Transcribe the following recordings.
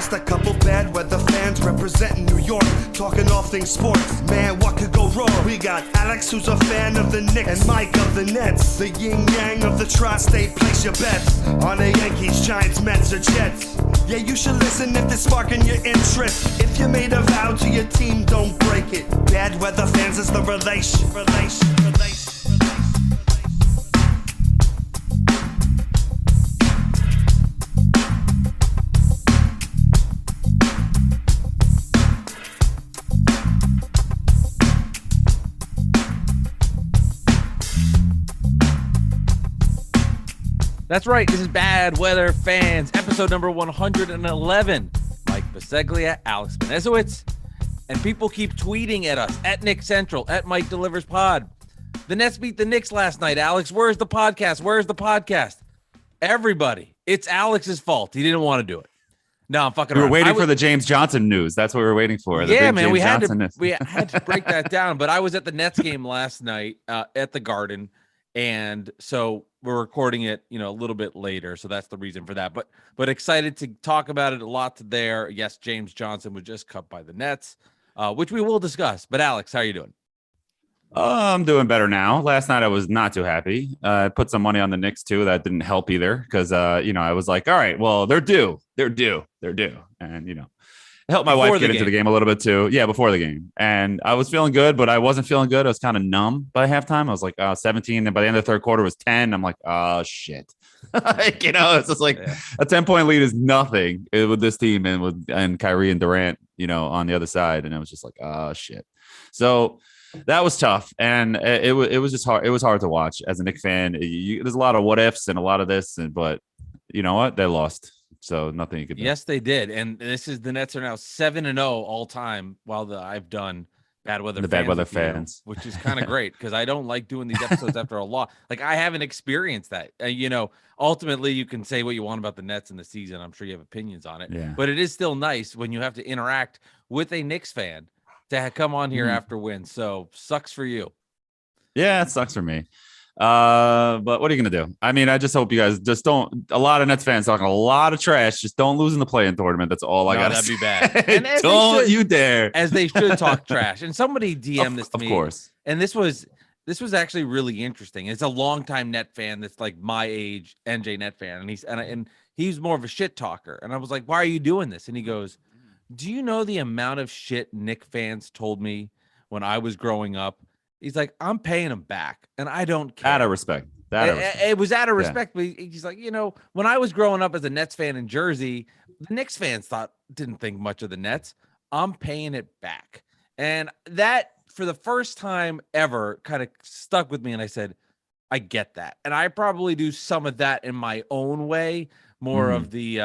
Just a couple bad weather fans representing New York, talking all things sports. Man, what could go wrong? We got Alex, who's a fan of the Knicks, and Mike of the Nets. The yin-yang of the tri-state, place your bets on the Yankees, Giants, Mets, or Jets. Yeah, you should listen if they're sparking your interest. If you made a vow to your team, don't break it. Bad weather fans is the relation. That's right. This is Bad Weather Fans, episode number 111. Mike Biseglia, Alex Benezowitz, and people keep tweeting at us, at Nick Central, at Mike Delivers Pod. The Nets beat the Knicks last night. Alex, where's the podcast? Where's the podcast? Everybody, it's Alex's fault. He didn't want to do it. No, I'm fucking We were around. waiting for the James Johnson news. That's what we were waiting for. Yeah, man, we had to break that down. But I was at the Nets game last night at the Garden, and so we're recording it, a little bit later. So that's the reason for that. But excited to talk about it a lot there. Yes, James Johnson was just cut by the Nets, which we will discuss. But Alex, how are you doing? I'm doing better now. Last night I was not too happy. I put some money on the Knicks too. That didn't help either because I was like, all right, well, they're due, and it helped my wife get into the game a little bit too. Yeah, before the game, and I was feeling good, but I wasn't feeling good. I was kind of numb by halftime. I was like 17, and by the end of the third quarter it was 10. I'm like, oh shit, it's just like a 10-point lead is nothing with this team and Kyrie and Durant, on the other side, and it was just like, oh shit. So that was tough, and it was just hard. It was hard to watch as a Knicks fan. There's a lot of what ifs and a lot of this, but you know what? They lost, so nothing you could do. Yes, they did, and the Nets are now 7-0 all time. While I've done bad weather fans, which is kind of great because I don't like doing these episodes after a loss. Like I haven't experienced that. Ultimately, you can say what you want about the Nets in the season. I'm sure you have opinions on it, but it is still nice when you have to interact with a Knicks fan to come on here after wins. So sucks for you. Yeah, it sucks for me. But what are you gonna do? I mean, I just hope you guys just don't. A lot of Nets fans talking a lot of trash. Just don't lose in the play-in tournament. That's all I gotta say. That'd be bad. And don't you dare. As they should talk trash. And somebody DM'd this to me. Of course. And this was actually really interesting. It's a longtime Net fan that's like my age, NJ Net fan, and he's more of a shit talker. And I was like, why are you doing this? And he goes, do you know the amount of shit Knick fans told me when I was growing up? He's like, I'm paying them back, and I don't care. Out of respect. It was out of respect, but he's like, when I was growing up as a Nets fan in Jersey, the Knicks fans didn't think much of the Nets. I'm paying it back. And that, for the first time ever, kind of stuck with me, and I said, I get that. And I probably do some of that in my own way, more of the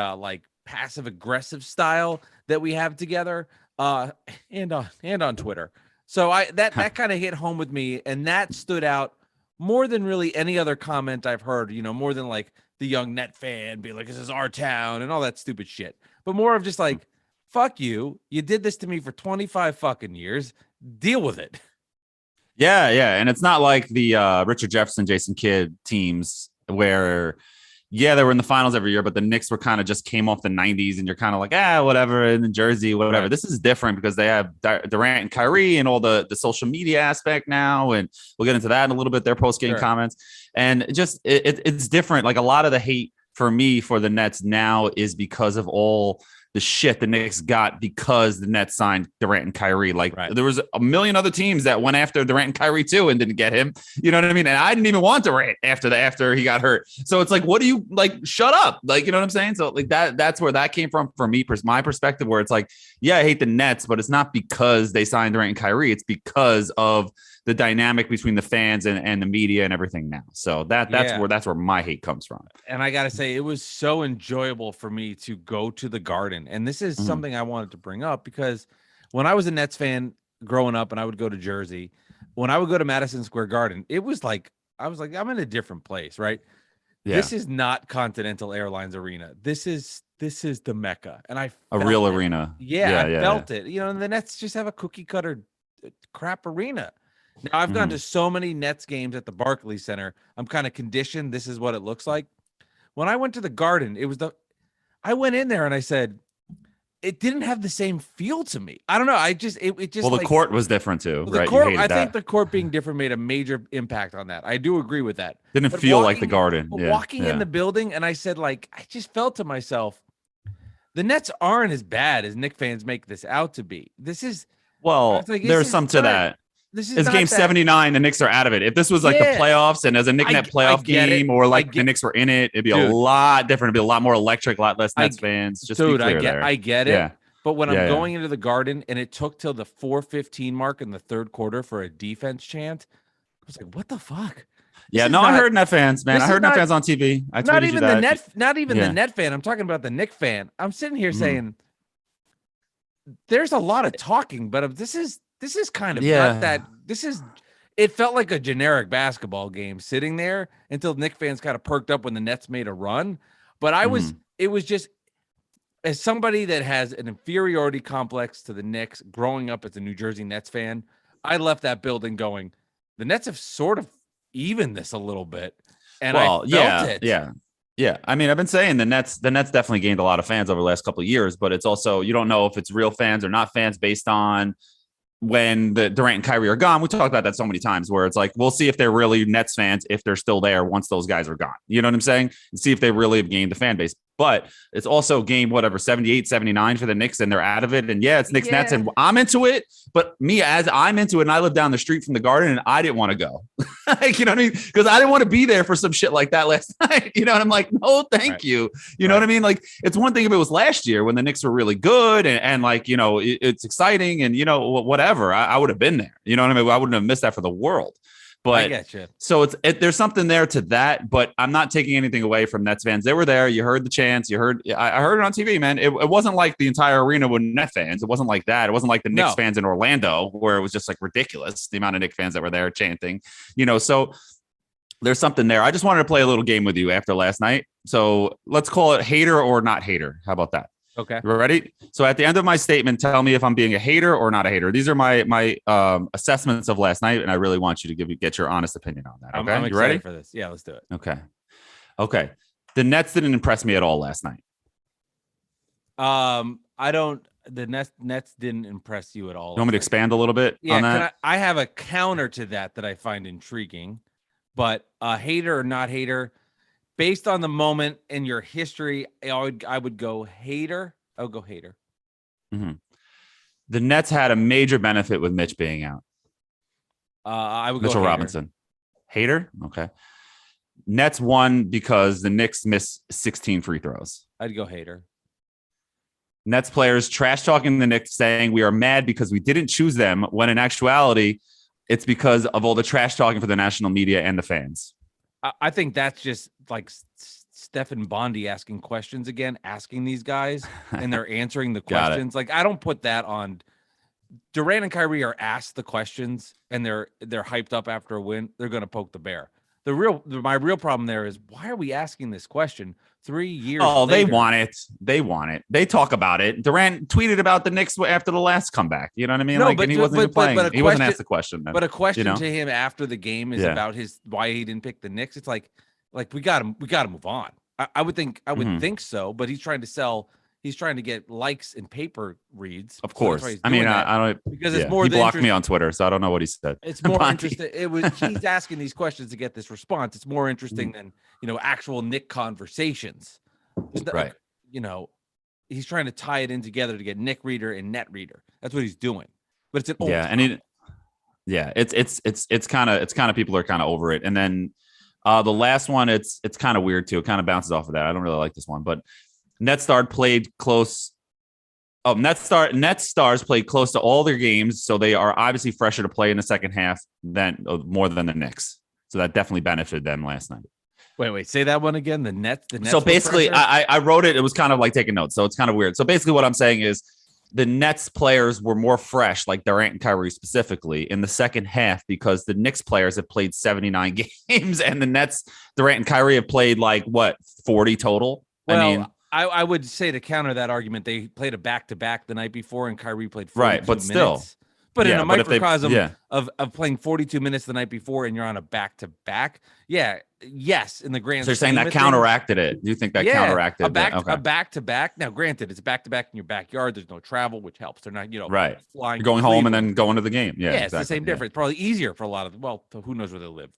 passive-aggressive style that we have together, and on Twitter. So that kind of hit home with me, and that stood out more than really any other comment I've heard, more than like the young Net fan being like, this is our town and all that stupid shit, but more of just like, fuck you. You did this to me for 25 fucking years. Deal with it. Yeah. And it's not like the Richard Jefferson, Jason Kidd teams where they were in the finals every year, but the Knicks were kind of just came off the 90s and you're kind of like, whatever, in Jersey, whatever. Right. This is different because they have Durant and Kyrie and all the social media aspect now. And we'll get into that in a little bit, their post-game comments. And just, it's different. Like a lot of the hate for me for the Nets now is because of all the shit the Knicks got because the Nets signed Durant and Kyrie. Like there was a million other teams that went after Durant and Kyrie too and didn't get him. You know what I mean? And I didn't even want Durant after he got hurt. So it's like, what do you like? Shut up. Like, you know what I'm saying? So like that's where that came from for me, my perspective, where it's like, I hate the Nets, but it's not because they signed Durant and Kyrie. It's because of the dynamic between the fans and the media and everything now. So that's where my hate comes from. And I got to say, it was so enjoyable for me to go to the Garden. And this is something I wanted to bring up because when I was a Nets fan growing up and I would go to Jersey, when I would go to Madison Square Garden, it was like, I was like, I'm in a different place, right? Yeah. This is not Continental Airlines Arena. This is the Mecca. And I felt a real arena. Yeah, I felt it. And the Nets just have a cookie cutter crap arena. Now, I've gone to so many Nets games at the Barclays Center. I'm kind of conditioned. This is what it looks like. When I went to the Garden, I went in there and I said, it didn't have the same feel to me. I don't know. It just well, the like, court was different too, the right? court, I think the court being different made a major impact on that. I do agree with that. Didn't But feel like the Garden. Walking in the building, and I said, like, I just felt to myself, the Nets aren't as bad as Knicks fans make this out to be. This is well, like, there's some to that. This is it's game 79. The Knicks are out of it. If this was like the playoffs and as a Knicks net playoff game or like the Knicks were in it, it'd be a lot different. It'd be a lot more electric, a lot less Nets fans. Just be clear there. I get it. Yeah. But when I'm going into the Garden and it took till the 4:15 mark in the third quarter for a defense chant, I was like, what the fuck? Yeah, no, I heard Net fans, man. I heard Net fans on TV. I not even the Net fan. I'm talking about the Knicks fan. I'm sitting here saying there's a lot of talking, but this is kind of not that. It felt like a generic basketball game sitting there until Knicks fans kind of perked up when the Nets made a run. But it was just, as somebody that has an inferiority complex to the Knicks, growing up as a New Jersey Nets fan, I left that building going, the Nets have sort of evened this a little bit. And I felt it. Yeah. I mean, I've been saying the Nets definitely gained a lot of fans over the last couple of years, but it's also, you don't know if it's real fans or not fans based on when the Durant and Kyrie are gone. We talked about that so many times where it's like, we'll see if they're really Nets fans, if they're still there once those guys are gone. You know what I'm saying? And see if they really have gained the fan base. But it's also game, 78, 79 for the Knicks, and they're out of it. And it's Knicks Nets, and I'm into it. But me, as I'm into it, and I live down the street from the Garden, and I didn't want to go. You know what I mean? Because I didn't want to be there for some shit like that last night. You know, and I'm like, no, thank you. You know what I mean? Like, it's one thing if it was last year when the Knicks were really good and like, you know, it's exciting and, you know, whatever. I would have been there. You know what I mean? I wouldn't have missed that for the world. But I get you. So there's something there to that, but I'm not taking anything away from Nets fans. They were there. You heard the chants. I heard it on TV, man. It wasn't like the entire arena with Net fans. It wasn't like that. It wasn't like the Knicks fans in Orlando where it was just like ridiculous, the amount of Knicks fans that were there chanting, you know, so there's something there. I just wanted to play a little game with you after last night. So let's call it hater or not hater. How about that? Okay. You ready? So at the end of my statement, tell me if I'm being a hater or not a hater. These are my assessments of last night, and I really want you to get your honest opinion on that. Okay, I'm you ready for this? Yeah, let's do it. Okay. The Nets didn't impress me at all last night. The Nets didn't impress you at all. You want me to expand a little bit on that? I have a counter to that I find intriguing, but hater or not hater. Based on the moment in your history, I would go hater. I would go hater. Mm-hmm. The Nets had a major benefit with Mitch being out. I would go Mitchell hater. Robinson. Hater? Okay. Nets won because the Knicks missed 16 free throws. I'd go hater. Nets players trash talking the Knicks, saying we are mad because we didn't choose them, when in actuality, it's because of all the trash talking for the national media and the fans. I think that's just like Stephen Bondi asking questions again, asking these guys, and they're answering the questions. Like, I don't put that on. Durant and Kyrie are asked the questions, and they're hyped up after a win. They're going to poke the bear. My real problem there is, why are we asking this question 3 years? Oh, later? They want it. They talk about it. Durant tweeted about the Knicks after the last comeback. You know what I mean? No, and he wasn't even playing. He wasn't asked the question. But a question to him after the game is about why he didn't pick the Knicks. It's like we got to move on. I would think think so, but he's trying to sell. He's trying to get likes and paper reads. Of course. I mean, I don't, because it's more. He blocked me on Twitter, so I don't know what he said. It's more interesting. He's asking these questions to get this response. It's more interesting than, actual Knick conversations. Right. He's trying to tie it in together to get Knick reader and net reader. That's what he's doing. But it's an old it's kind of people are kind of over it. And then the last one, it's kind of weird too. It kind of bounces off of that. I don't really like this one, but Nets played close. Oh, Nets stars played close to all their games, so they are obviously fresher to play in the second half than more than the Knicks. So that definitely benefited them last night. Wait, say that one again. The Nets. So basically, I wrote it. It was kind of like taking notes, so it's kind of weird. So basically, what I'm saying is the Nets players were more fresh, like Durant and Kyrie specifically, in the second half because the Knicks players have played 79 games, and the Nets, Durant and Kyrie have played 40 total. Well, I would say to counter that argument, they played a back-to-back the night before, and Kyrie played 42 but still, minutes. But in a but if microcosm of playing 42 minutes the night before and you're on a back-to-back, yes, in the grand So you're saying scheme that of counteracted it. Do you think that counteracted a back-to-back? Now, granted, it's back-to-back in your backyard. There's no travel, which helps. They're not, right. flying. You're going home and then going to the game. Yeah, it's the same difference. Probably easier for a lot of, who knows where they live.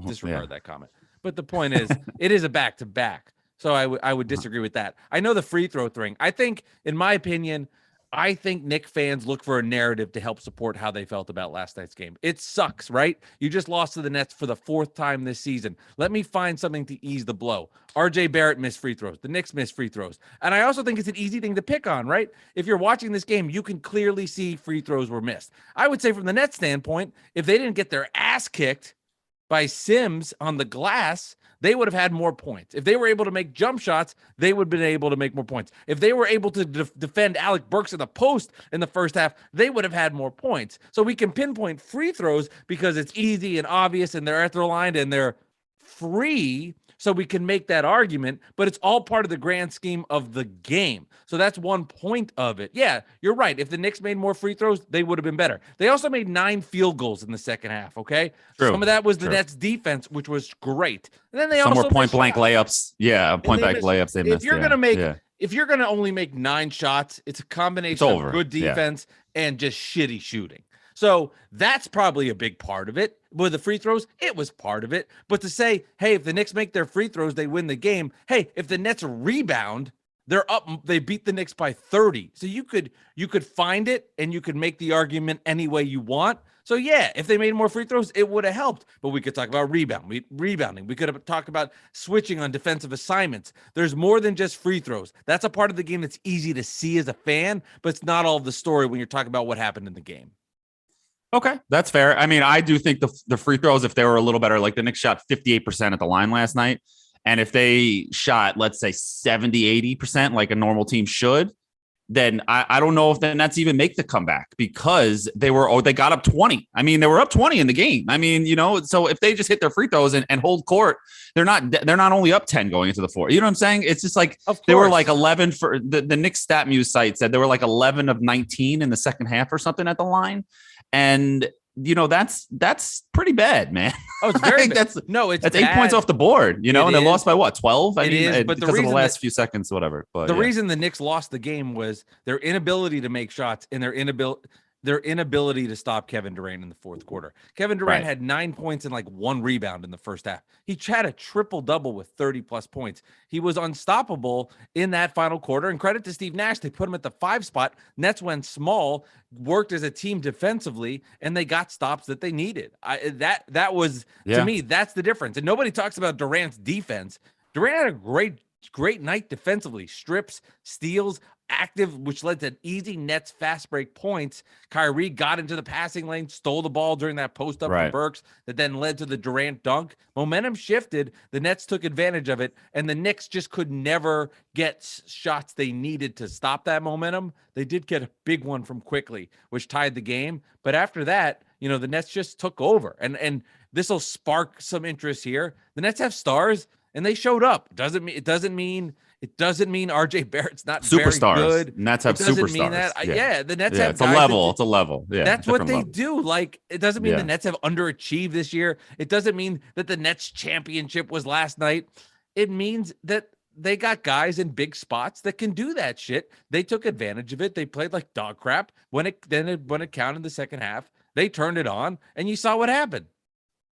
Disregard that comment. But the point is, it is a back-to-back. So I would disagree with that. I know the free throw thing. I think, in my opinion, Knicks fans look for a narrative to help support how they felt about last night's game. It sucks, right? You just lost to the Nets for the 4th time this season. Let me find something to ease the blow. RJ Barrett missed free throws. The Knicks missed free throws. And I also think it's an easy thing to pick on, right? If you're watching this game, you can clearly see free throws were missed. I would say from the Nets standpoint, if they didn't get their ass kicked by Sims on the glass, they would have had more points. If they were able to make jump shots, they would have been able to make more points. If they were able to defend Alec Burks at the post in the first half, they would have had more points. So we can pinpoint free throws because it's easy and obvious and they're at their line and they're free. So we can make that argument, but it's all part of the grand scheme of the game. So that's one point of it. Yeah, you're right. If the Knicks made more free throws, they would have been better. They also made 9 field goals in the second half, okay? True. Some of that was the Nets defense, which was great. And then they some also more point-blank layups. Yeah, point-blank layups they missed. If you're going to only make 9 shots, it's a combination of good defense and just shitty shooting. So that's probably a big part of it. With the free throws, it was part of it. But to say, hey, if the Knicks make their free throws, they win the game. Hey, if the Nets rebound, they're up. They beat the Knicks by 30. So you could find it and you could make the argument any way you want. So yeah, if they made more free throws, it would have helped. But we could talk about rebounding. We could have talked about switching on defensive assignments. There's more than just free throws. That's a part of the game that's easy to see as a fan, but it's not all of the story when you're talking about what happened in the game. Okay, that's fair. I mean, I do think the free throws, if they were a little better, like the Knicks shot 58% at the line last night. And if they shot, let's say 70, 80% like a normal team should, then I don't know if the Nets even make the comeback because they got up 20. I mean, they were up 20 in the game. I mean, so if they just hit their free throws and hold court, they're not only up 10 going into the 4th. You know what I'm saying? It's just like they were like 11 for the Knicks StatMuse site said they were like 11 of 19 in the second half or something at the line. And that's pretty bad, man. Oh, it's very bad. That's 8 points off the board, and they lost by what, 12? But because of the last few seconds, whatever. But the reason the Knicks lost the game was their inability to make shots and their inability to stop Kevin Durant in the 4th quarter. Kevin Durant had 9 points and like 1 rebound in the first half. He had a triple-double with 30-plus points. He was unstoppable in that final quarter. And credit to Steve Nash, they put him at the 5 spot. Nets went small, worked as a team defensively, and they got stops that they needed. That was, to me, that's the difference. And nobody talks about Durant's defense. Durant had a great night defensively. Strips, steals, active, which led to easy Nets fast break points. Kyrie got into the passing lane, stole the ball during that post up for Burks that then led to the Durant dunk. Momentum shifted. The Nets took advantage of it, and the Knicks just could never get shots they needed to stop that momentum. They did get a big one from Quickly, which tied the game. But after that, the Nets just took over. And this will spark some interest here. The Nets have stars, and they showed up. It doesn't mean RJ Barrett's not superstars. Very good. Nets have superstars. Mean that. The Nets have it's a level. It's a level. Yeah, that's what they do. Like, it doesn't mean the Nets have underachieved this year. It doesn't mean that the Nets championship was last night. It means that they got guys in big spots that can do that shit. They took advantage of it. They played like dog crap when it counted in the second half. They turned it on, and you saw what happened.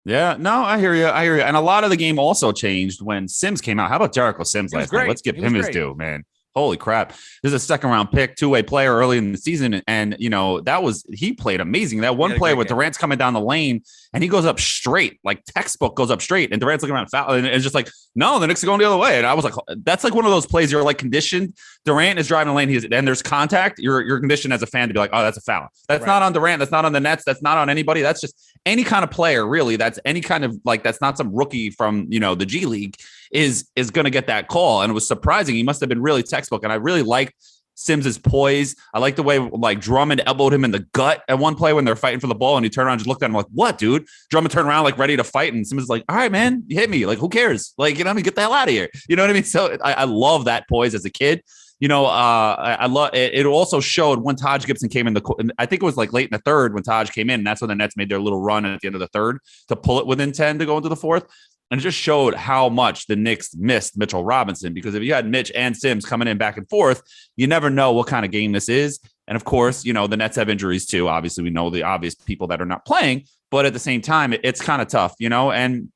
Yeah, no, I hear you. And a lot of the game also changed when Sims came out. How about Jericho Sims last night? Let's give him his due, man. Holy crap. This is a second-round pick, 2-way player early in the season. And, he played amazing. That one play with Durant's coming down the lane, and he goes up straight, like textbook goes up straight. And Durant's looking around foul. And it's just like, no, the Knicks are going the other way. And I was like, that's like one of those plays you're like conditioned. Durant is driving the lane. And there's contact. You're conditioned as a fan to be like, oh, that's a foul. That's not on Durant. That's not on the Nets. That's not on anybody. That's just any kind of player, really. That's any kind of that's not some rookie from, the G League is going to get that call. And it was surprising. He must have been really textbook. And I really liked Sims's poise. I like the way Drummond elbowed him in the gut at one play when they're fighting for the ball, and he turned around and just looked at him like, what, dude? Drummond turned around ready to fight, and Sims is like, all right, man, you hit me. Like, who cares? Who get the hell out of here. You know what I mean? So I love that poise as a kid. I love it. It also showed when Taj Gibson came in I think it was like late in the third when Taj came in. And that's when the Nets made their little run at the end of the third to pull it within 10 to go into the fourth. And it just showed how much the Knicks missed Mitchell Robinson, because if you had Mitch and Sims coming in back and forth, you never know what kind of game this is. And of course, the Nets have injuries too. Obviously, we know the obvious people that are not playing, but at the same time, it's kind of tough, and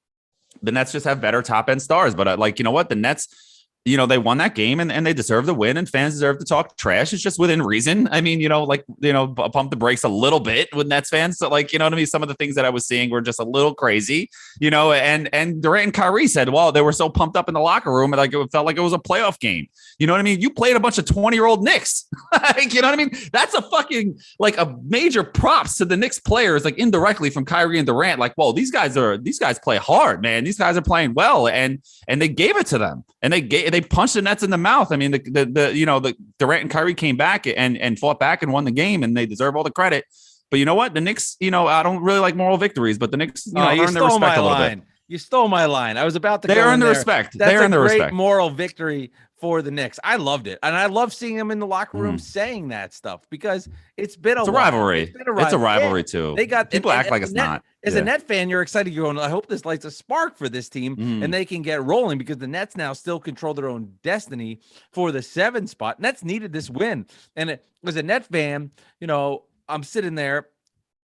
the Nets just have better top end stars. But the Nets, they won that game and they deserve the win, and fans deserve to talk trash. It's just within reason. I mean, pump the brakes a little bit with Nets fans. So some of the things that I was seeing were just a little crazy, and Durant and Kyrie said, well, they were so pumped up in the locker room. Like it felt like it was a playoff game. You know what I mean? You played a bunch of 20-year-old Knicks. You know what I mean? That's a fucking a major props to the Knicks players, indirectly from Kyrie and Durant. Like, whoa, these guys play hard, man. These guys are playing well. And they gave it to them, and they punched the Nets in the mouth. I mean, the Durant and Kyrie came back and fought back and won the game, and they deserve all the credit. But you know what? The Knicks, I don't really like moral victories, but the Knicks, earn their respect a little bit. You stole my line. I was about to. They earn the respect. That's they earn the respect. Great moral victory for the Knicks. I loved it, and I love seeing them in the locker room saying that stuff, because it's been a rivalry. It's a rivalry too. They got people act like it's not. As a Net fan, you're excited. You're going, I hope this lights a spark for this team and they can get rolling, because the Nets now still control their own destiny for the 7 spot. Nets needed this win, and as a Net fan, I'm sitting there.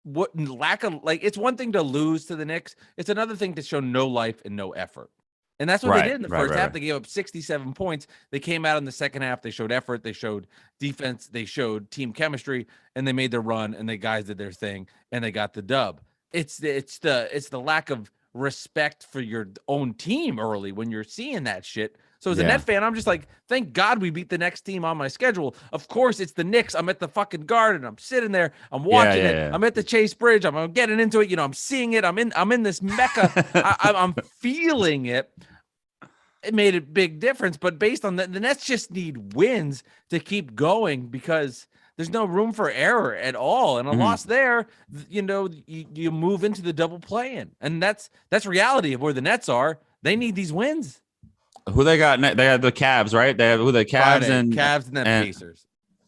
What lack of it's one thing to lose to the Knicks. It's another thing to show no life and no effort. And that's what they did in the first half. They gave up 67 points. They came out in the second half. They showed effort. They showed defense. They showed team chemistry, and they made their run, and the guys did their thing, and they got the dub. It's the lack of respect for your own team early when you're seeing that shit. So as a Net fan, I'm just like, thank God we beat the next team on my schedule. Of course, it's the Knicks. I'm at the fucking Garden. I'm sitting there. I'm watching it. I'm at the Chase Bridge. I'm getting into it. I'm seeing it. I'm in this mecca. I'm feeling it. It made a big difference. But based on that, the Nets just need wins to keep going, because there's no room for error at all. And a loss there, you move into the double play-in. And that's reality of where the Nets are. They need these wins. Who they got? They have the Cavs, right? They have the Cavs and then Pacers.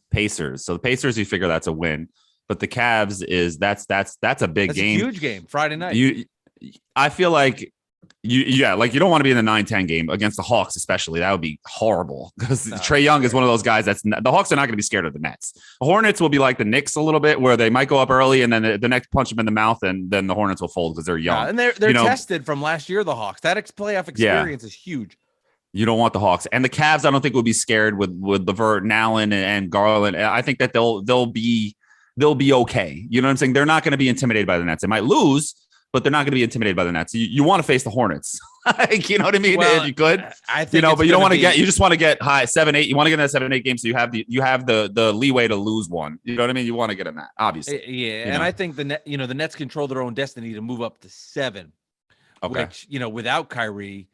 Pacers. So the Pacers, you figure that's a win, but the Cavs that's a big game. A huge game Friday night. I feel like you don't want to be in the 9-10 game against the Hawks, especially. That would be horrible, because Trae Young is one of those guys the Hawks are not going to be scared of the Nets. The Hornets will be like the Knicks a little bit, where they might go up early and then the Knicks punch them in the mouth, and then the Hornets will fold because they're young. And they're tested from last year. The Hawks, that playoff experience is huge. You don't want the Hawks. And the Cavs, I don't think will be scared with LeVert and Allen and Garland. I think that they'll be okay. You know what I'm saying? They're not going to be intimidated by the Nets. They might lose, but they're not going to be intimidated by the Nets. You want to face the Hornets. You know what I mean? Well, if you could, I think but you don't want to you just want to get high 7-8. You want to get in that 7-8 game, so you have the leeway to lose one. You know what I mean? You want to get in that, obviously. Yeah, and I think the Nets control their own destiny to move up to 7. Okay. Which, without Kyrie,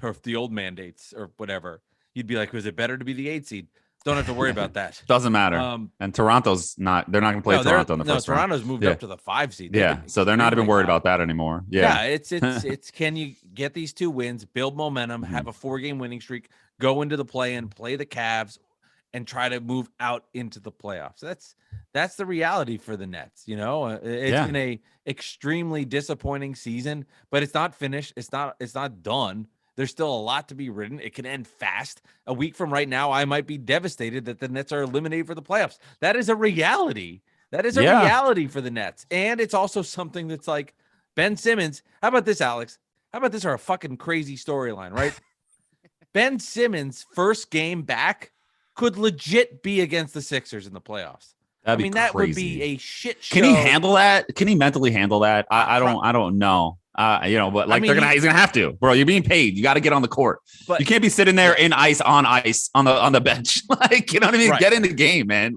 or if the old mandates or whatever, you'd be like, was it better to be the 8 seed? Don't have to worry about that. Doesn't matter. And Toronto's not. They're not going to play Toronto in the first round. Toronto's moved up to the 5 seed. So they're not even worried about that anymore. It's can you get these 2 wins, build momentum, have a 4-game winning streak, go into the play-in, play the Cavs, and try to move out into the playoffs. That's the reality for the Nets. It's been a extremely disappointing season, but it's not finished. It's not done. There's still a lot to be written. It can end fast. A week from right now, I might be devastated that the Nets are eliminated for the playoffs. That is a reality. That is a reality for the Nets. And it's also something that's like Ben Simmons. How about this, Alex? How about this for a fucking crazy storyline, right? Ben Simmons' first game back could legit be against the Sixers in the playoffs. That would be a shit show. Can he handle that? Can he mentally handle that? I don't know. But he's gonna have to, bro. You're being paid. You got to get on the court. But you can't be sitting there on ice on the bench. You know what I mean? Right. Get in the game, man.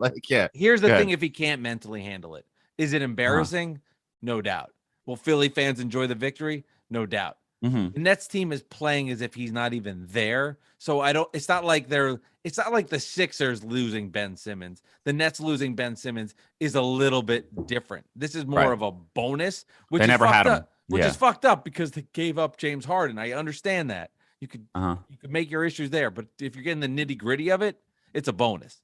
Here's the thing: if he can't mentally handle it, is it embarrassing? No doubt. Will Philly fans enjoy the victory? No doubt. The Nets team is playing as if he's not even there. So it's not like the Sixers losing Ben Simmons. The Nets losing Ben Simmons is a little bit different. This is more of a bonus, which they never had him. Which is fucked up because they gave up James Harden. I understand that. You could make your issues there, but if you're getting the nitty gritty of it, it's a bonus.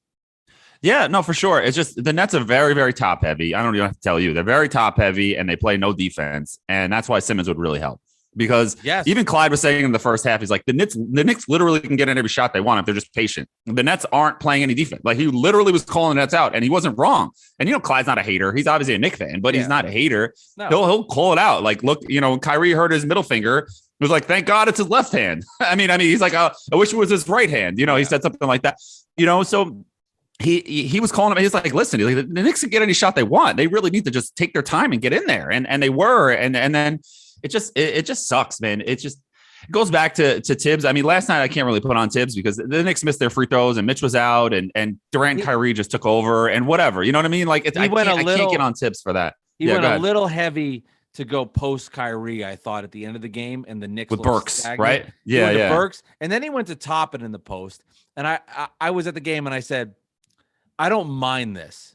Yeah, no, for sure. It's just the Nets are very, very top heavy. I don't even have to tell you. They're very top heavy and they play no defense. And that's why Simmons would really help. Because even Clyde was saying in the first half, he's like, the Knicks literally can get in every shot they want if they're just patient. The Nets aren't playing any defense. Like, he literally was calling the Nets out, and he wasn't wrong. And, Clyde's not a hater. He's obviously a Knicks fan, but he's not a hater. No. He'll call it out. Like, look, when Kyrie hurt his middle finger, it was like, thank God it's his left hand. I mean, he's like, I wish it was his right hand. He said something like that. So he was calling him. He's like, listen, the Knicks can get any shot they want. They really need to just take their time and get in there. And they were. And then it just sucks, man. It goes back to Tibbs. I mean, last night I can't really put on Tibbs because the Knicks missed their free throws and Mitch was out and Durant and Kyrie just took over and whatever. You know what I mean? Like, I can't get on Tibbs for that. He went a little heavy to go post Kyrie, I thought, at the end of the game, and the Knicks with Burks, stagnant. Right? Yeah. Burks, and then he went to Toppin in the post. And I was at the game and I said, I don't mind this.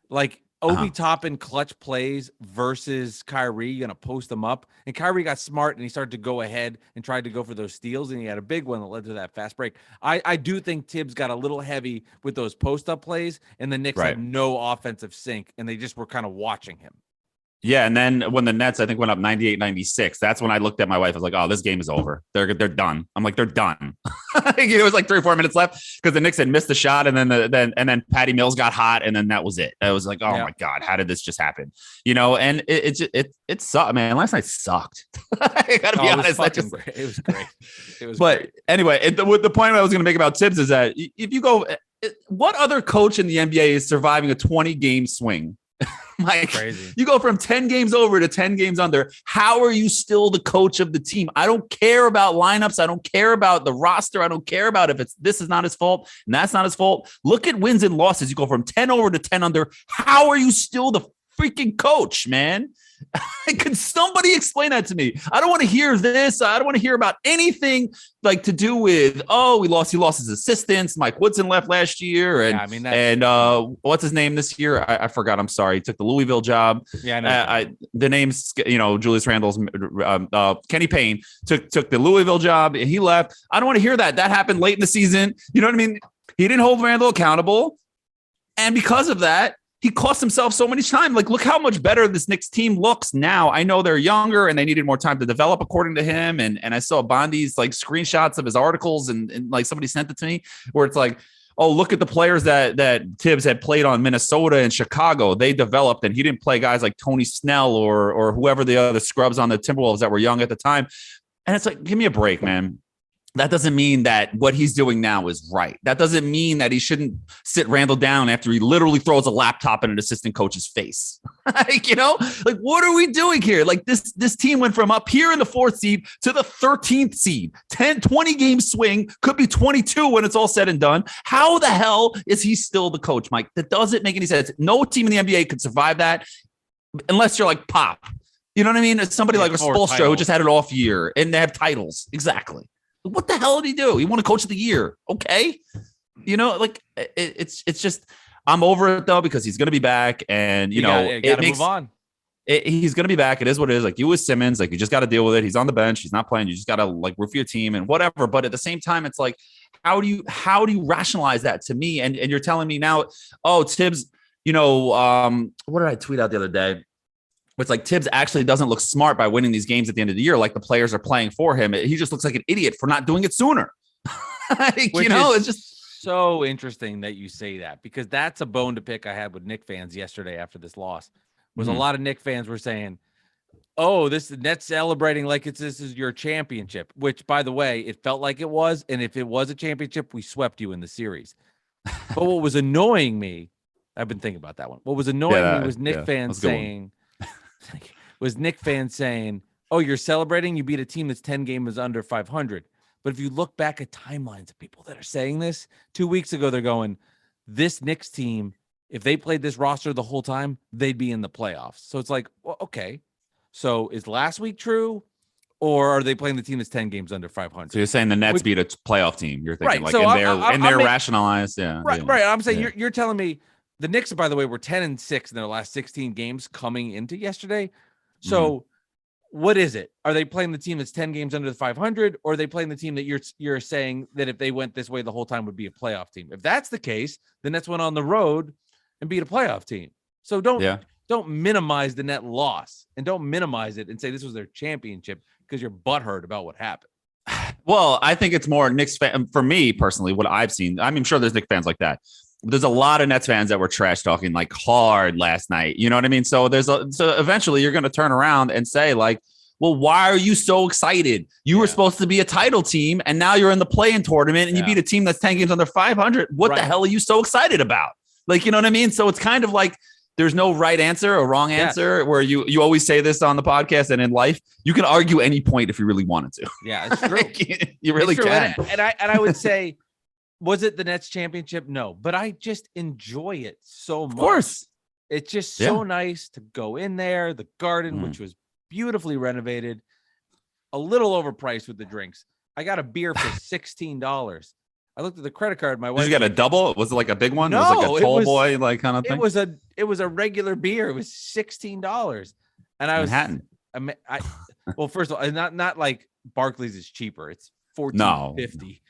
Like, Obi Toppin clutch plays versus Kyrie, you're going to post them up. And Kyrie got smart and he started to go ahead and tried to go for those steals. And he had a big one that led to that fast break. I do think Tibbs got a little heavy with those post up plays, and the Knicks had no offensive sync, and they just were kind of watching him. Yeah, and then when the Nets, I think, went up 98-96, that's when I looked at my wife. I was like, oh, this game is over. They're done. I'm like, they're done. It was like 3 or 4 minutes left because the Knicks had missed the shot, and then Patty Mills got hot, and then that was it. I was like, oh my God, how did this just happen? And it sucked, man. Last night sucked. I gotta be honest. It was great. It was but great. Anyway, the point I was going to make about Tibbs is that if you go, what other coach in the NBA is surviving a 20-game swing? Like, crazy. You go from 10 games over to 10 games under. How are you still the coach of the team? I don't care about lineups. I don't care about the roster. I don't care about if this is not his fault and that's not his fault. Look at wins and losses. You go from 10 over to 10 under. How are you still the freaking coach, man? Can somebody explain that to me? I don't want to hear this. I don't want to hear about anything like to do with, he lost his assistants. Mike Woodson left last year. And what's his name this year? I forgot. I'm sorry. He took the Louisville job. Yeah, I know. The name's, Julius Randle's Kenny Payne took the Louisville job and he left. I don't want to hear that. That happened late in the season. You know what I mean? He didn't hold Randle accountable. And because of that, he cost himself so much time. Like, look how much better this Knicks team looks now. I know they're younger and they needed more time to develop, according to him. And I saw Bondi's like screenshots of his articles and like somebody sent it to me where it's like, oh, look at the players that Tibbs had played on Minnesota and Chicago. They developed, and he didn't play guys like Tony Snell or whoever the other scrubs on the Timberwolves that were young at the time. And it's like, give me a break, man. That doesn't mean that what he's doing now is right. That doesn't mean that he shouldn't sit Randle down after he literally throws a laptop in an assistant coach's face. Like, what are we doing here? Like, this team went from up here in the 4th seed to the 13th seed. 20 game swing, could be 22 when it's all said and done. How the hell is he still the coach, Mike? That doesn't make any sense. No team in the NBA could survive that unless you're like Pop. You know what I mean? It's somebody like a Spoelstra who just had an off year and they have titles. Exactly. What the hell did he do? He won a coach of the year. Okay. It's just, I'm over it though, because he's going to be back and, it makes, move on. He's going to be back. It is what it is. Like, you with Simmons, like, you just got to deal with it. He's on the bench. He's not playing. You just got to like root for your team and whatever. But at the same time, it's like, how do you rationalize that to me? And you're telling me now, Tibbs, what did I tweet out the other day? It's like Tibbs actually doesn't look smart by winning these games at the end of the year. Like, the players are playing for him. He just looks like an idiot for not doing it sooner. It's just so interesting that you say that, because that's a bone to pick I had with Knicks fans yesterday after this loss. Was a lot of Knicks fans were saying, this Nets celebrating like this is your championship, which, by the way, it felt like it was. And if it was a championship, we swept you in the series. But what was annoying me, I've been thinking about that one. What was annoying me was Knicks fans saying, you're celebrating, you beat a team that's 10 games under 500. But if you look back at timelines of people that are saying this, 2 weeks ago, they're going, this Knicks team, if they played this roster the whole time, they'd be in the playoffs. So it's like, well, okay. So is last week true, or are they playing the team that's 10 games under 500? So you're saying the Nets beat a playoff team. You're thinking they're rationalized. Yeah. Right. I'm saying you're telling me the Knicks, by the way, were 10-6 in their last 16 games coming into yesterday. So what is it? Are they playing the team that's 10 games under the 500, or are they playing the team that you're saying that if they went this way the whole time would be a playoff team? If that's the case, the Nets went on the road and beat a playoff team. So don't minimize the net loss, and don't minimize it and say this was their championship because you're butthurt about what happened. Well, I think it's more Knicks fan for me personally. What I've seen, I mean, I'm sure there's Knicks fans like that. There's a lot of Nets fans that were trash talking like hard last night. You know what I mean? So so eventually you're going to turn around and say like, well, why are you so excited? You were supposed to be a title team, and now you're in the play-in tournament, and you beat a team that's 10 games under 500. What the hell are you so excited about? Like, you know what I mean? So it's kind of like there's no right answer or wrong answer. Where you always say this on the podcast and in life, you can argue any point if you really wanted to. Yeah, it's true. You really can. And I would say, was it the Nets championship? No, but I just enjoy it so much. Of course. It's just so nice to go in there. The garden, which was beautifully renovated, a little overpriced with the drinks. I got a beer for $16. I looked at the credit card. My wife. Did you get a double? Was it like a big one? No, it was like a tall boy, like kind of thing. It was a regular beer. It was $16, and I was Manhattan. Well, first of all, not like Barclays is cheaper. It's $14.50.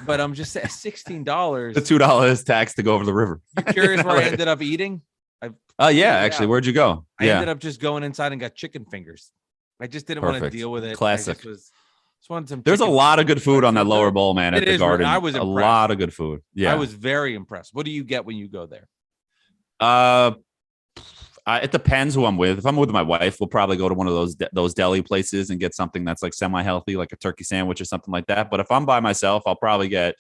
But I'm just saying $16. The $2 tax to go over the river. You curious where I ended up eating? Actually, where'd you go? I ended up just going inside and got chicken fingers. I just didn't want to deal with it. Classic. There's a lot of good food on that lower bowl, man. At the Garden, I was a impressed. lot of good food. Yeah, I was very impressed. What do you get when you go there? It depends who I'm with. If I'm with my wife, we'll probably go to one of those deli places and get something that's like semi-healthy, like a turkey sandwich or something like that. But if I'm by myself, I'll probably get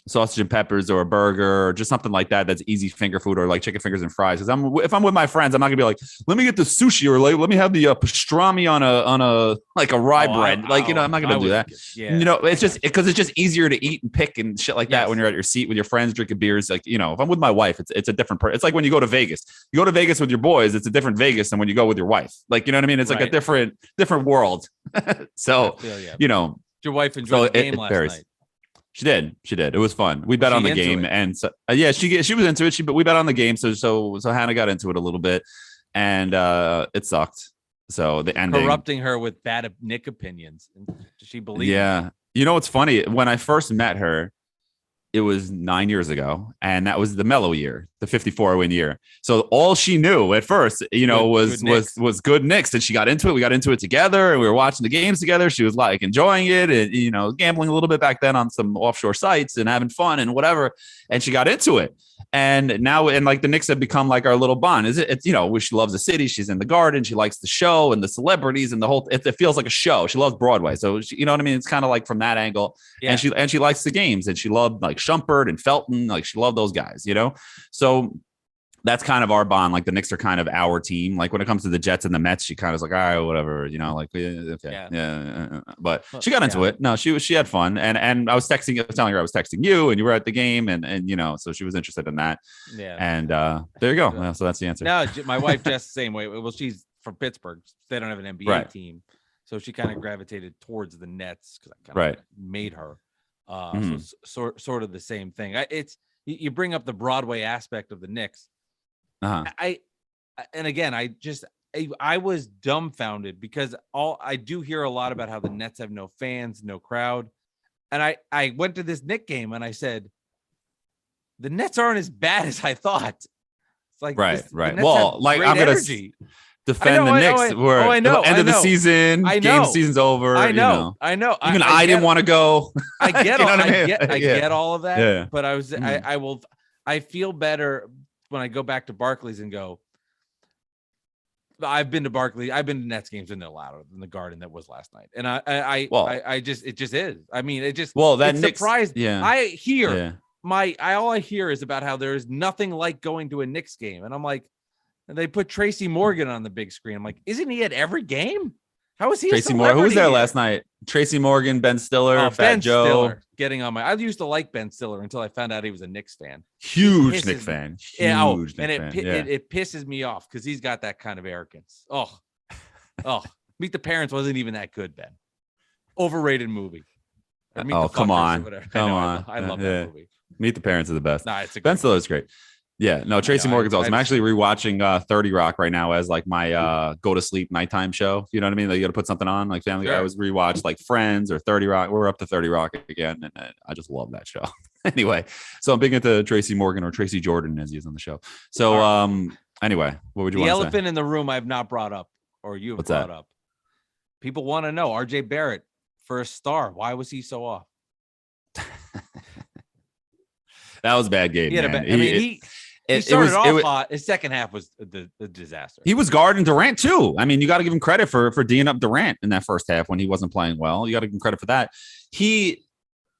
sausage and peppers or a burger or just something like that. That's easy finger food, or like chicken fingers and fries. Because if I'm with my friends, I'm not gonna be like, let me get the sushi, or like, let me have the pastrami on a like a rye bread. I'm not gonna do that. It's just because it's just easier to eat and pick and shit like that when you're at your seat with your friends drinking beers. Like, if I'm with my wife, it's a different it's like when you go to Vegas. You go to Vegas with your boys, it's a different Vegas than when you go with your wife. Like, you know what I mean? It's like a different world. So, your wife enjoyed the game last night. She did. It was fun. We bet on the game, and so she was into it. But we bet on the game, so Hannah got into it a little bit, and it sucked. So the ending, corrupting her with bad Nick opinions. Does she believe? Yeah, what's funny? When I first met her, it was 9 years ago, and that was the mellow year, the 54-win year. So all she knew at first, was good Knicks, and she got into it. We got into it together, and we were watching the games together. She was like enjoying it, and gambling a little bit back then on some offshore sites and having fun and whatever. And she got into it. And now, like the Knicks have become like our little bond. She loves the city. She's in the Garden. She likes the show and the celebrities and the whole. It feels like a show. She loves Broadway, so you know what I mean. It's kind of like from that angle. Yeah. And she likes the games, and she loved like Shumpert and Felton. Like she loved those guys, So that's kind of our bond. Like the Knicks are kind of our team. Like when it comes to the Jets and the Mets, she kind of is like, all right, whatever, okay, yeah. But she got into it. No, she had fun, and I was telling her I was texting you, and you were at the game, and so she was interested in that. Yeah, and there you go. Yeah, so that's the answer. No, my wife Jess the same way. Well, she's from Pittsburgh. They don't have an NBA team, so she kind of gravitated towards the Nets because I kind of made her. So sort of the same thing. You bring up the Broadway aspect of the Knicks. I was dumbfounded because I do hear a lot about how the Nets have no fans, no crowd. And I went to this Knicks game and I said, the Nets aren't as bad as I thought. It's like, right. Well, like I'm going to defend the Knicks. I know. End of the season. Game season's over. I know. Even I didn't want to go. I get I get all of that. Yeah. But I feel better when I go back to Barclays and go, I've been to Barclays. I've been to Nets games and they're louder than the Garden that was last night. And it just is. I mean, that surprised. Yeah. All I hear is about how there is nothing like going to a Knicks game. And I'm like, and they put Tracy Morgan on the big screen. I'm like, isn't he at every game? How is he? Tracy Morgan. Who was there last night? Tracy Morgan, Ben Stiller, Fat Joe. Stiller getting on I used to like Ben Stiller until I found out he was a Knicks fan. Huge Knicks fan. It pisses me off because he's got that kind of arrogance. Oh, Meet the Parents wasn't even that good, Ben. Overrated movie. Come on. I love that movie. Meet the Parents are the best. Nah, it's Ben Stiller's great. Yeah, no, Tracy Morgan's awesome. I'm actually rewatching 30 Rock right now as like my go to sleep nighttime show. You know what I mean? Like, you got to put something on, like Family Guy. I was rewatched like Friends or 30 Rock. We're up to 30 Rock again, and I just love that show. Anyway, so I'm big into Tracy Morgan, or Tracy Jordan as he is on the show. So anyway, what would you want to say? The elephant in the room I've not brought up, or you have brought up. People want to know RJ Barrett for a star. Why was he so off? That was a bad game. He started off hot. His second half was the disaster. He was guarding Durant too. I mean, you got to give him credit for D'ing up Durant in that first half when he wasn't playing well. You got to give him credit for that.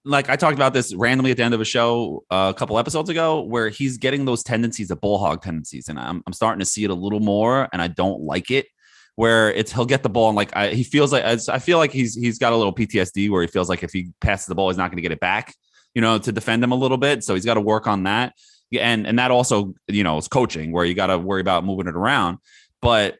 Like I talked about this randomly at the end of a show a couple episodes ago, where he's getting those tendencies, the bull hog tendencies, and I'm starting to see it a little more, and I don't like it. Where he'll get the ball and he feels like, I feel like he's got a little PTSD where he feels like if he passes the ball, he's not going to get it back, to defend him a little bit. So he's got to work on that. And that also, is coaching, where you got to worry about moving it around. But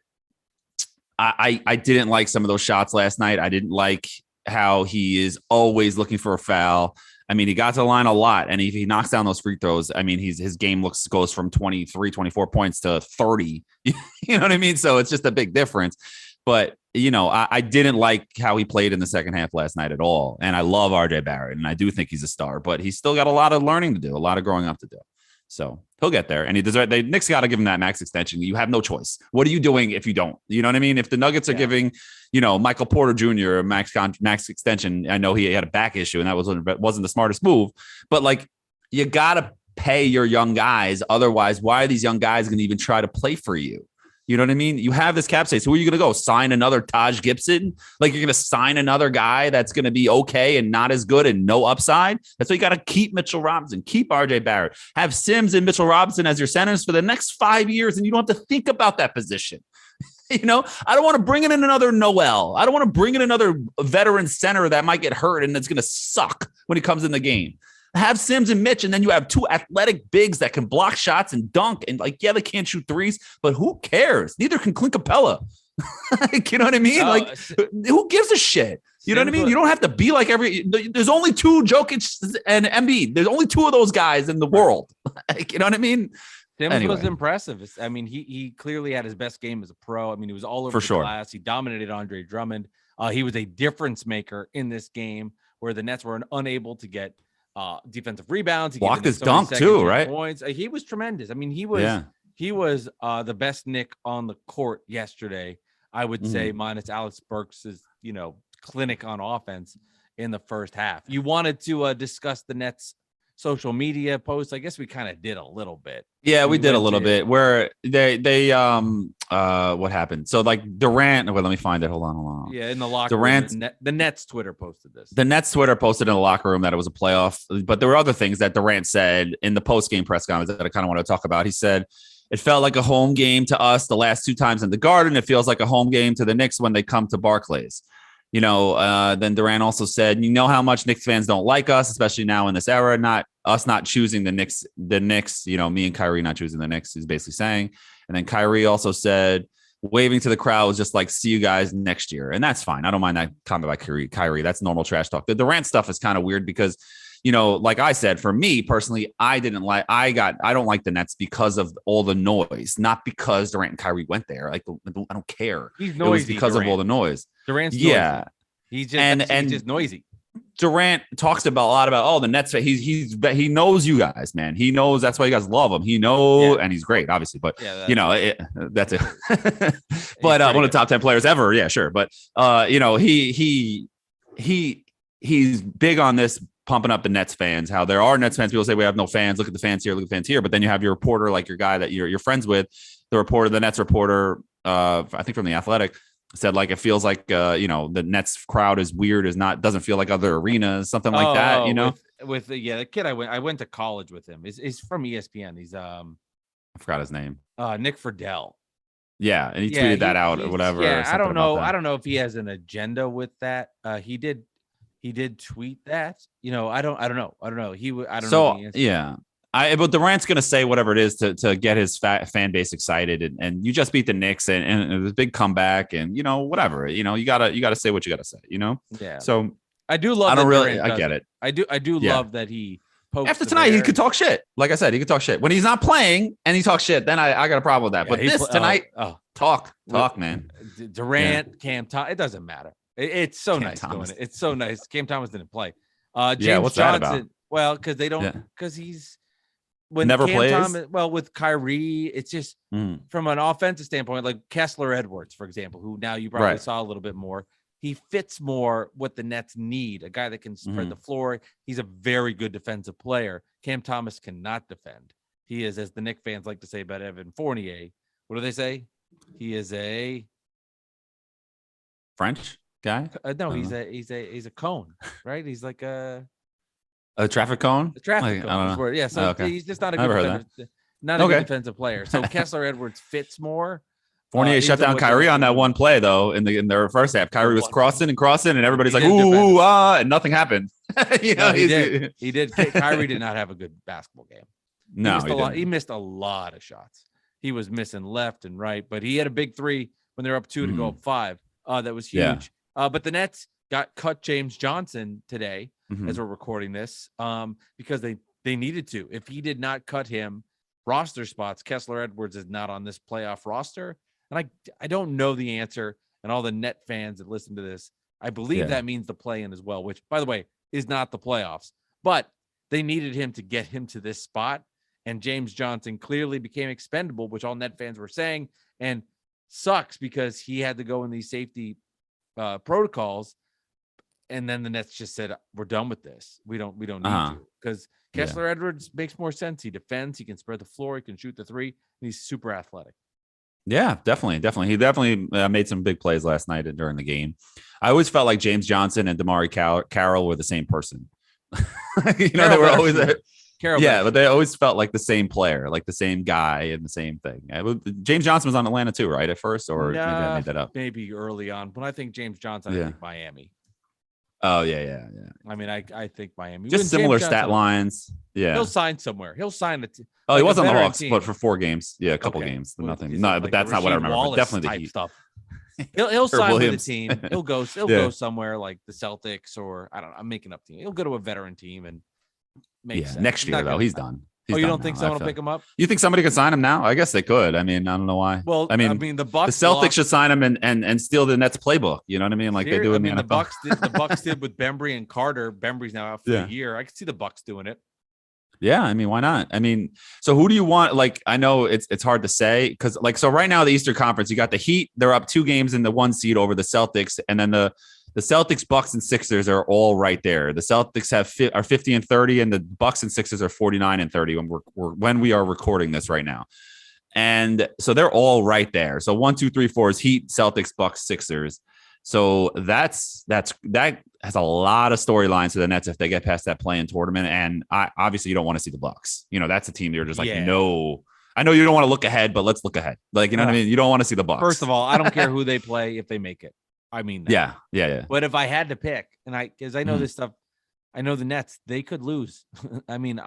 I didn't like some of those shots last night. I didn't like how he is always looking for a foul. I mean, he got to the line a lot, and if he knocks down those free throws, I mean, his game goes from 23, 24 points to 30. You know what I mean? So it's just a big difference. But, I didn't like how he played in the second half last night at all. And I love RJ Barrett, and I do think he's a star, but he's still got a lot of learning to do, a lot of growing up to do. So he'll get there, and the Knicks got to give him that max extension. You have no choice. What are you doing if you don't? You know what I mean? If the Nuggets are giving, Michael Porter Jr. a max extension, I know he had a back issue, and that wasn't the smartest move. But like, you got to pay your young guys. Otherwise, why are these young guys going to even try to play for you? You know what I mean? You have this cap space. Who are you going to go sign another Taj Gibson? Like, you're going to sign another guy that's going to be okay and not as good and no upside? That's why you got to keep Mitchell Robinson, keep RJ Barrett, have Sims and Mitchell Robinson as your centers for the next 5 years. And you don't have to think about that position. I don't want to bring in another Noel. I don't want to bring in another veteran center that might get hurt and that's going to suck when he comes in the game. Have Sims and Mitch, and then you have two athletic bigs that can block shots and dunk. And they can't shoot threes, but who cares? Neither can Clint Capella. You know what I mean? Who gives a shit? You know what I mean? You don't have to be like there's only two Jokic and Embiid. There's only two of those guys in the world. You know what I mean? Sims was impressive. I mean, he clearly had his best game as a pro. I mean, he was all over the glass. He dominated Andre Drummond. He was a difference maker in this game where the Nets were unable to get defensive rebounds. He blocked his dunk too, right? Points. He was tremendous. I mean, he was the best Knick on the court yesterday, I would say, minus Alex Burks's, clinic on offense in the first half. You wanted to discuss the Nets social media posts. I guess we kind of did a little bit. Yeah, we did a little bit where they what happened? So like Durant, let me find it. Hold on. Yeah, in the locker room. The Nets Twitter posted this. The Nets Twitter posted in the locker room that it was a playoff, but there were other things that Durant said in the post-game press conference that I kind of want to talk about. He said, "It felt like a home game to us the last two times in the Garden. It feels like a home game to the Knicks when they come to Barclays." Then Durant also said, how much Knicks fans don't like us, especially now in this era, not choosing the Knicks, me and Kyrie not choosing the Knicks, he's basically saying. And then Kyrie also said, waving to the crowd was just like, see you guys next year. And that's fine. I don't mind that comment by Kyrie. That's normal trash talk. The Durant stuff is kind of weird because, like I said, for me personally, I don't like the Nets because of all the noise, not because Durant and Kyrie went there. Like, I don't care. He's noisy. It was because of all the noise. Durant's noisy. He's just noisy. Durant talks a lot about the Nets. He knows you guys, man. He knows that's why you guys love him. And he's great, obviously. But that's it. But one of the top 10 players ever. Yeah, sure. But he's big on this, pumping up the Nets fans. How there are Nets fans. People say we have no fans. Look at the fans here. Look at the fans here. But then you have your reporter, like your guy that you're friends with, the Nets reporter. I think from the Athletic. Said like it feels like the Nets crowd is weird, doesn't feel like other arenas, something like that. With the kid I went to college with him. He's from ESPN. He's I forgot his name. Nick Friedel. Yeah, and he tweeted that out or whatever. Yeah, I don't know. I don't know if he has an agenda with that. He did tweet that. I don't know. I don't know. But Durant's going to say whatever it is to get his fan base excited, and you just beat the Knicks, and it was a big comeback, and whatever. You gotta say what you gotta say. Yeah. So I do love. I get it. I do love that he pokes After the tonight, he bear. could talk shit. Like I said, he could talk shit. When he's not playing and he talks shit, then I got a problem with that. But this tonight, talk, man. Durant, Cam Thomas, it doesn't matter. It's so nice doing it. It's so nice. Cam Thomas didn't play. James what's Johnson, that about? well, because they don't, because he's when never Cam plays. Thomas, well, with Kyrie, it's just from an offensive standpoint, like Kessler Edwards, for example, who now you probably saw a little bit more. He fits more what the Nets need, a guy that can spread the floor. He's a very good defensive player. Cam Thomas cannot defend. He is, as the Knicks fans like to say about Evan Fournier, what do they say? He is a French guy? No, he's a cone, right? He's like a traffic cone. A traffic cone. Yeah, so he's just not a good defender, not a good defensive player. So Kessler Edwards fits more. Fournier shut down Kyrie on that one play though in their first half. Kyrie was crossing, and everybody's like ooh, and nothing happened. He did. Kyrie did not have a good basketball game. No, he missed a lot of shots. He was missing left and right, but he had a big three when they're up 2 to go up 5. That was huge. But the Nets cut James Johnson today as we're recording this because they needed to. If he did not cut him roster spots, Kessler Edwards is not on this playoff roster. And I don't know the answer. And all the Net fans that listen to this, I believe that means the play-in as well, which, by the way, is not the playoffs. But they needed him to get him to this spot. And James Johnson clearly became expendable, which all Net fans were saying. And sucks because he had to go in these safety protocols. And then the Nets just said, we're done with this. We don't need to. Because Kessler Edwards makes more sense. He defends. He can spread the floor. He can shoot the three. And he's super athletic. Yeah, definitely. He definitely made some big plays last night during the game. I always felt like James Johnson and DeMarre Carroll were the same person. They were always there. But they always felt like the same player, like the same guy and the same thing. James Johnson was on Atlanta too, right? At first, or maybe I made that up. Maybe early on. When I think James Johnson, I think Miami. Oh yeah. I mean, I think Miami. Just similar stat lines. Yeah, he'll sign somewhere. He'll sign it. He was on the Hawks, but for 4 games. Yeah, a couple games. Nothing. No, but that's not what I remember. But definitely the Heat stuff. He'll sign with the team. He'll go somewhere like the Celtics or I don't know. I'm making up team. He'll go to a veteran team and make sense. Next year though, he's done. You don't think someone will pick him up? You think somebody could sign him now? I guess they could. I mean, I don't know why. Well, I mean, the Celtics should sign him and steal the Nets playbook. You know what I mean? Like they do in the NFL. The Bucks did with Bembry and Carter. Bembry's now out for a year. I could see the Bucks doing it. Yeah, I mean, why not? I mean, so who do you want? Like, I know it's hard to say because, like, so right now the Eastern Conference, you got the Heat. They're up 2 games in the 1 seed over the Celtics, and then the Celtics, Bucks, and Sixers are all right there. The Celtics are 50-30, and the Bucks and Sixers are 49-30 when we are recording this right now. And so they're all right there. So 1, 2, 3, 4 is Heat, Celtics, Bucks, Sixers. So that has a lot of storylines to the Nets if they get past that play-in tournament. And obviously you don't want to see the Bucks. That's a team you're just like, no. I know you don't want to look ahead, but let's look ahead. Like, you know what I mean? You don't want to see the Bucks. First of all, I don't care who they play if they make it. I mean that. Yeah. But if I had to pick, because I know this stuff, I know the Nets, they could lose. I mean,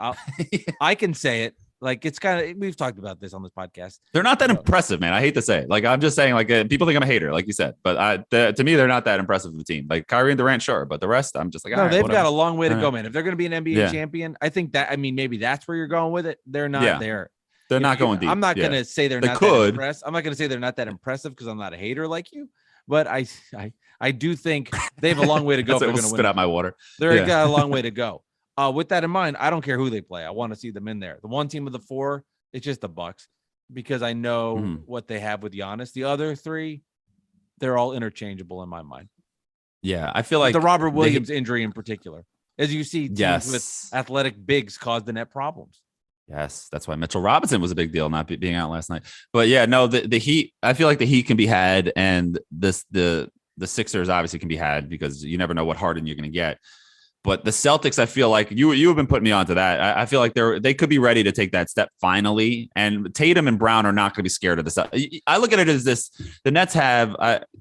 I can say it. Like, it's kind of, we've talked about this on this podcast. They're not that impressive, man. I hate to say it. Like, I'm just saying, like, people think I'm a hater, like you said. But to me, they're not that impressive of a team. Like, Kyrie and Durant, sure. But the rest, I'm just like, no, they've got a long way to go, man. If they're going to be an NBA champion, I think that, I mean, maybe that's where you're going with it. They're not there. They're not going deep. I'm not going to say they're not that impressive. I'm not going to say they're not that impressive because I'm not a hater like you. But I do think they have a long way to go if they're going to win. Spit out my water. They're got a long way to go. With that in mind, I don't care who they play. I want to see them in there. The one team of the 4, it's just the Bucks because I know what they have with Giannis. The other 3, they're all interchangeable in my mind. Yeah, I feel like the Robert Williams injury in particular, as you see, teams with athletic bigs cause the Net problems. Yes, that's why Mitchell Robinson was a big deal not being out last night. But yeah, no, the Heat. I feel like the Heat can be had, and the Sixers obviously can be had because you never know what Harden you're going to get. But the Celtics, I feel like you have been putting me onto that. I feel like they could be ready to take that step finally. And Tatum and Brown are not going to be scared of this. I look at it as this: the Nets have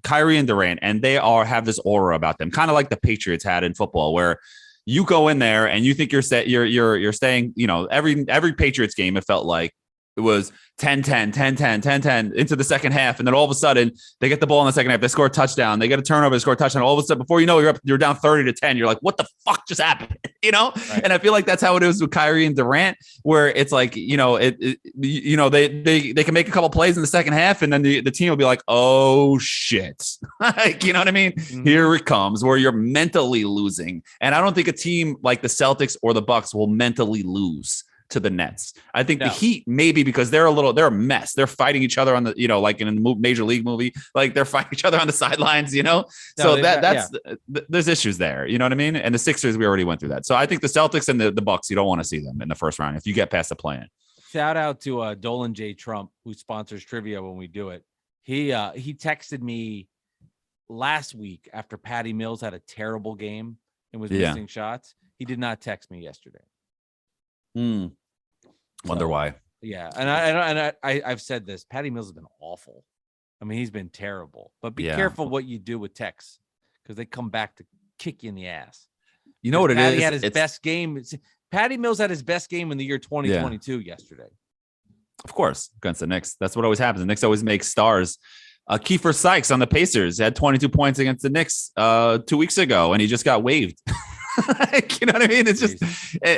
Kyrie and Durant, and they have this aura about them, kind of like the Patriots had in football, where you go in there and you think you're staying. Every Patriots game, it felt like it was 10-10, 10-10, 10-10 into the second half. And then all of a sudden they get the ball in the second half. They score a touchdown. They get a turnover, they score a touchdown. All of a sudden, before you know, you're down 30-10. You're like, what the fuck just happened? Right. And I feel like that's how it is with Kyrie and Durant, where it's like, they can make a couple plays in the second half, and then the team will be like, oh shit. Like, you know what I mean? Mm-hmm. Here it comes, where you're mentally losing. And I don't think a team like the Celtics or the Bucks will mentally lose to the Nets. I think the Heat, maybe, because they're a mess. They're fighting each other on the, like in a major league movie, like they're fighting each other on the sidelines, there's issues there. You know what I mean? And the Sixers, we already went through that. So I think the Celtics and the Bucks, you don't want to see them in the first round if you get past the play-in. Shout out to Dolan J. Trump, who sponsors trivia when we do it. He texted me last week after Patty Mills had a terrible game and was missing shots. He did not text me yesterday. Wonder why. Yeah, and I've said this. Patty Mills has been awful. I mean, he's been terrible. But be careful what you do with texts, because they come back to kick you in the ass. You know what Patty had his best game. Patty Mills had his best game in the year 2022 yesterday. Of course, against the Knicks. That's what always happens. The Knicks always make stars. Kiefer Sykes on the Pacers had 22 points against the Knicks 2 weeks ago, and he just got waived. You know what I mean? It's just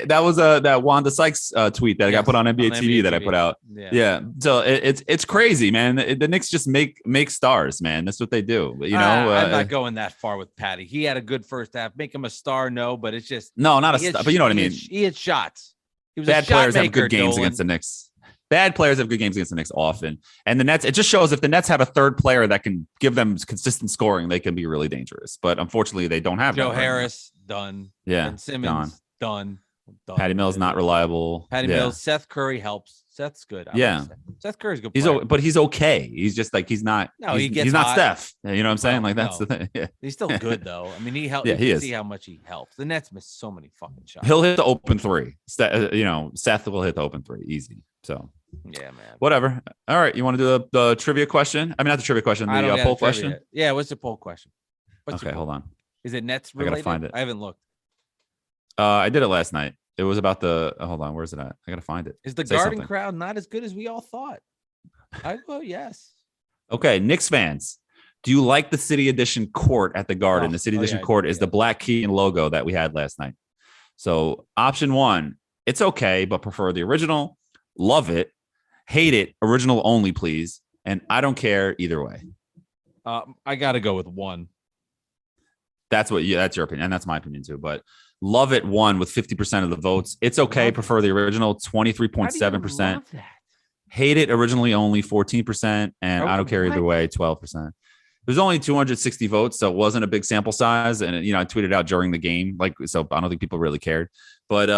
that was that Wanda Sykes tweet that got put on NBA TV that I put out. Yeah. So it's crazy, man. The Knicks just make stars, man. That's what they do. But, I'm not going that far with Patty. He had a good first half. Make him a star, no, but it's just not a star. But you know what I mean? He had shots. He was bad players have good games Dolan. against the Knicks. Bad players have good games against the Knicks often. And the Nets, it just shows if the Nets have a third player that can give them consistent scoring, they can be really dangerous. But unfortunately, they don't have Joe Harris, done. Yeah. And Simmons, done. Patty Mills, not reliable. Patty Mills, Seth Curry helps. Seth's good. Seth Curry's good. But he's okay. He's just like, he's not. No, he's not Steph. You know what I'm saying? Like, that's the thing. Yeah. He's still good, though. I mean, he helps. Yeah, he is. See how much he helps. The Nets miss so many fucking shots. He'll hit the open three. Seth will hit the open three. Easy. So. Yeah, man. Whatever. All right. You want to do the trivia question? I mean, not the trivia question, the poll question? Yeah. What's the poll question? Hold on. Is it Nets related? I gotta find it. I haven't looked. I did it last night. It was about hold on. Where's it at? I gotta find it. Is the Garden crowd not as good as we all thought? I go yes. Okay, Knicks fans. Do you like the City Edition court at the Garden? The City Edition court is the black key and logo that we had last night. So option 1, it's okay, but prefer the original. Love it. Hate it. Original only, please. And I don't care either way. I got to go with 1. That's your opinion. And that's my opinion too. But love it 1 with 50% of the votes. It's okay. Prefer the original 23.7%. Hate it originally only 14%. And I don't care either way 12%. There's only 260 votes, so it wasn't a big sample size. And I tweeted out during the game, so I don't think people really cared. But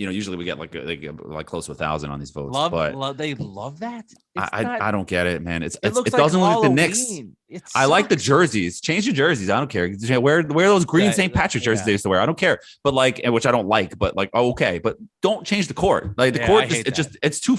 usually we get like close to 1,000 on these votes. They love that. I don't get it, man. It looks doesn't like look like the Knicks. I like the jerseys. Change your jerseys. I don't care. Wear those green St. Patrick's jerseys they used to wear. I don't care. But which I don't like. But okay. But don't change the court. Like the court, it's too